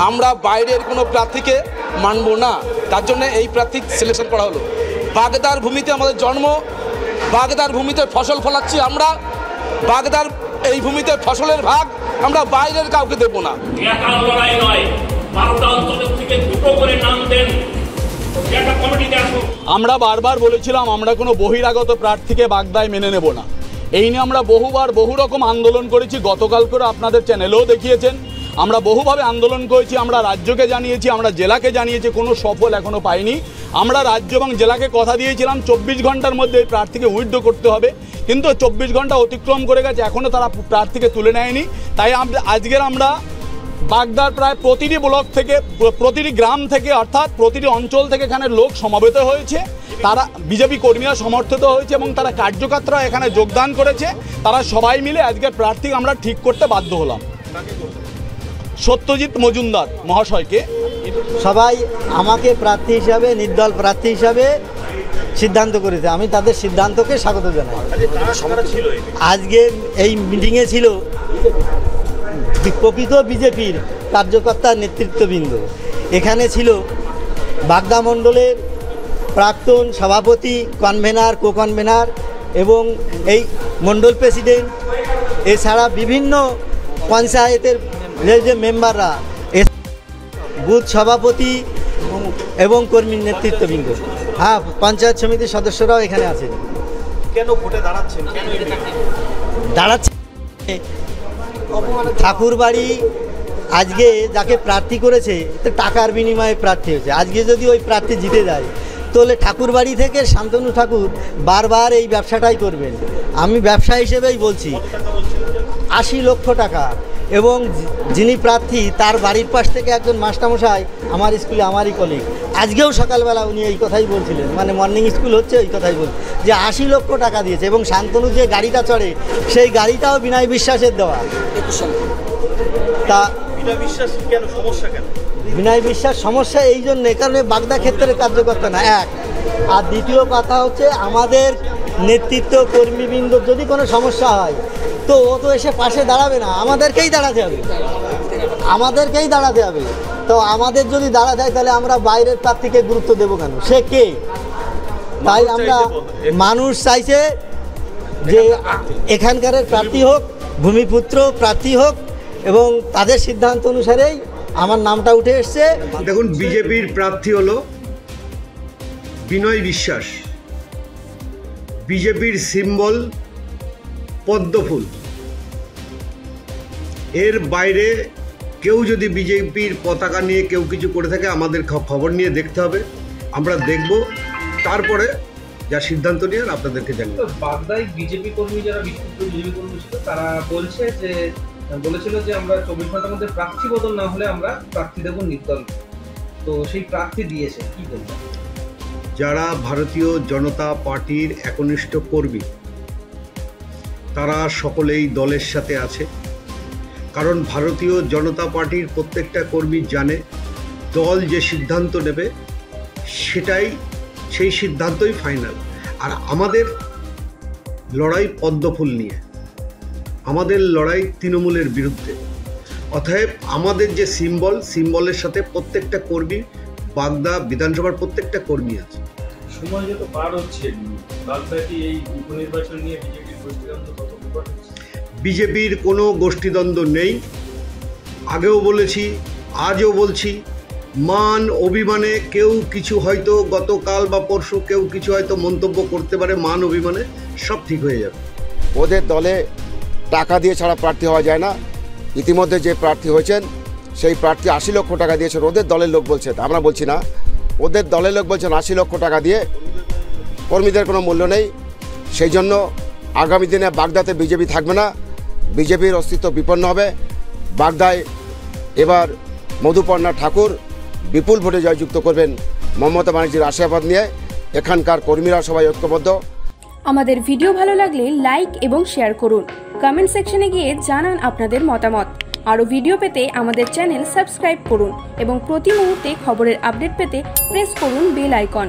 আমরা বাইরের কোনো প্রার্থীকে মানব না, তার জন্য এই প্রার্থী সিলেকশন করা হলো। বাগদার ভূমিতে আমাদের জন্ম, বাগদার ভূমিতে ফসল ফলাচ্ছি আমরা, বাগদার এই ভূমিতে ফসলের ভাগ আমরা বাইরের কাউকে দেব না। আমরা বারবার বলেছিলাম আমরা কোনো বহিরাগত প্রার্থীকে বাগদায় মেনে নেব না। এই নিয়ে আমরা বহুবার বহু রকম আন্দোলন করেছি, গতকাল করে আপনাদের চ্যানেলেও দেখিয়েছেন। আমরা বহুভাবে আন্দোলন করেছি, আমরা রাজ্যকে জানিয়েছি, আমরা জেলাকে জানিয়েছি, কোনো সফল এখনও পাইনি। আমরা রাজ্য এবং জেলাকে কথা দিয়েছিলাম 24 ঘন্টার মধ্যে এই প্রার্থীকে উইথড্র করতে হবে, কিন্তু 24 ঘন্টা অতিক্রম করে গেছে, এখনও তারা প্রার্থীকে তুলে নেয়নি। তাই আজকের আমরা বাগদার প্রায় প্রতিটি ব্লক থেকে, প্রতিটি গ্রাম থেকে, অর্থাৎ প্রতিটি অঞ্চল থেকে এখানে লোক সমবেত হয়েছে। তারা বিজেপি কর্মীরা সমর্থিত হয়েছে এবং তারা কার্যকর্তারা এখানে যোগদান করেছে। তারা সবাই মিলে আজকের প্রার্থী আমরা ঠিক করতে বাধ্য হলাম। সত্যজিৎ মজুমদার মহাশয়কে সবাই আমাকে প্রার্থী হিসাবে, নির্দল প্রার্থী হিসাবে সিদ্ধান্ত করেছে। আমি তাদের সিদ্ধান্তকে স্বাগত জানাই। আজকে এই মিটিংয়ে ছিল প্রকৃত বিজেপির কার্যকর্তা নেতৃত্ববৃন্দ। এখানে ছিল বাগদা মণ্ডলের প্রাক্তন সভাপতি, কনভেনার, কো কনভেনার এবং এই মণ্ডল প্রেসিডেন্ট, এছাড়া বিভিন্ন পঞ্চায়েতের যে মেম্বাররা, বুথ সভাপতি এবং কর্মী নেতৃত্ববৃন্দ, হ্যাঁ পঞ্চায়েত সমিতির সদস্যরাও এখানে আছেন। কেন ভোটে দাঁড়াচ্ছেন? ঠাকুরবাড়ি আজকে যাকে প্রার্থী করেছে তো টাকার বিনিময়ে প্রার্থী হয়েছে। আজকে যদি ওই প্রার্থী জিতে যায় তাহলে ঠাকুরবাড়ি থেকে শান্তনু ঠাকুর বারবার এই ব্যবসাটাই করবেন। আমি ব্যবসা হিসেবেই বলছি, 80 লক্ষ টাকা। এবং যিনি প্রার্থী তার বাড়ির পাশ থেকে একজন মাস্টারমশাই আমার স্কুলে, আমারই কলিগ, আজকেও সকালবেলা উনি এই কথাই বলছিলেন, মানে মর্নিং স্কুল হচ্ছে ওই কথাই বল, যে 80 লক্ষ টাকা দিয়েছে। এবং শান্তনু যে গাড়িটা চড়ে সেই গাড়িটাও বিনয় বিশ্বাসের দেওয়া। তা বিনয় বিশ্বাস কেন সমস্যা কেন? বিনয় বিশ্বাস সমস্যা এই জন্যে কারণে বাগদা ক্ষেত্রের কার্যকর্তা না, এক। আর দ্বিতীয় কথা হচ্ছে আমাদের নেতৃত্ব কর্মীবৃন্দ যদি কোনো সমস্যা হয় তো ও তো এসে পাশে দাঁড়াবে না, আমাদেরকেই দাঁড়াতে হবে, আমাদেরকেই দাঁড়াতে হবে। তো আমাদের যদি দাঁড়াতে হয় তাহলে আমরা বাইরের প্রার্থীকে গুরুত্ব দেবো কেন? সে কে? তাই আমরা, মানুষ চাইছে যে এখানকার প্রার্থী হোক, ভূমিপুত্র প্রার্থী হোক, এবং তাদের সিদ্ধান্ত অনুসারেই আমার নামটা উঠে এসছে। দেখুন, বিজেপির প্রার্থী হলো বিনয় বিশ্বাস। বিজেপির সিম্বল পদ্মফুল। এর বাইরে কেউ যদি বিজেপির পতাকা নিয়ে কেউ কিছু করে থাকে আমাদের খবর নিয়ে দেখতে হবে, আমরা দেখব, তারপরে যা সিদ্ধান্ত নিয়ে আপনাদেরকে জানাবো। বাগদায় বিজেপি কর্মী, যারা বিক্ষুব্ধ বিজেপি কর্মী ছিল, তারা বলেছিল যে আমরা 24 ঘন্টার মধ্যে প্রার্থী বদল না হলে আমরা প্রার্থী দেব নির্দল। তো সেই প্রার্থী দিয়েছে, কি বলবেন? যারা ভারতীয় জনতা পার্টির একনিষ্ঠ কর্মী তারা সকলেই দলের সাথে আছে, কারণ ভারতীয় জনতা পার্টির প্রত্যেকটা কর্মী জানে দল যে সিদ্ধান্ত নেবে সেই সিদ্ধান্তই ফাইনাল। আর আমাদের লড়াই পদ্মফুল নিয়ে, আমাদের লড়াই তৃণমূলের বিরুদ্ধে। অতএব আমাদের যে সিম্বলের সাথে প্রত্যেকটা কর্মী, বাগদা বিধানসভার প্রত্যেকটা কর্মী আছে। সময় যত পার হচ্ছে, বাগদাটি এই উপনির্বাচন নিয়ে বিজেপির গোষ্ঠীদ্বন্দ্ব কত প্রকট হচ্ছে? বিজেপির কোনো গোষ্ঠীদ্বন্দ্ব নেই। আগেও বলেছি, আজও বলছি, মান অভিমানে কেউ কিছু হয়তো গতকাল বা পরশু কেউ কিছু হয়তো মন্তব্য করতে পারে, মান অভিমানে সব ঠিক হয়ে যাবে। ওদের দলে টাকা দিয়ে ছাড়া প্রার্থী হওয়া যায় না। ইতিমধ্যে যে প্রার্থী হয়েছেন সেই প্রার্থী 80 লক্ষ টাকা দিয়েছেন, ওদের দলের লোক বলছেন, আমরা বলছি না, ওদের দলের লোক বলছেন 80 লক্ষ টাকা দিয়ে। কর্মীদের কোনো মূল্য নেই। সেই জন্য আগামী দিনে বাগদাতে বিজেপি থাকবে না, বিজেপির অস্তিত্ব বিপন্ন হবে। বাগদায় এবার মধুপর্ণা ঠাকুর বিপুল ভোটে জয়যুক্ত করবেন মমতা ব্যানার্জির আশীর্বাদ নিয়ে। এখানকার কর্মীরা সবাই ঐক্যবদ্ধ। আমাদের ভিডিও ভালো লাগলে লাইক এবং শেয়ার করুন। কমেন্ট সেকশনে গিয়ে জানান আপনাদের মতামত। আরও ভিডিও পেতে আমাদের চ্যানেল সাবস্ক্রাইব করুন এবং প্রতি মুহূর্তে খবরের আপডেট পেতে প্রেস করুন বেল আইকন।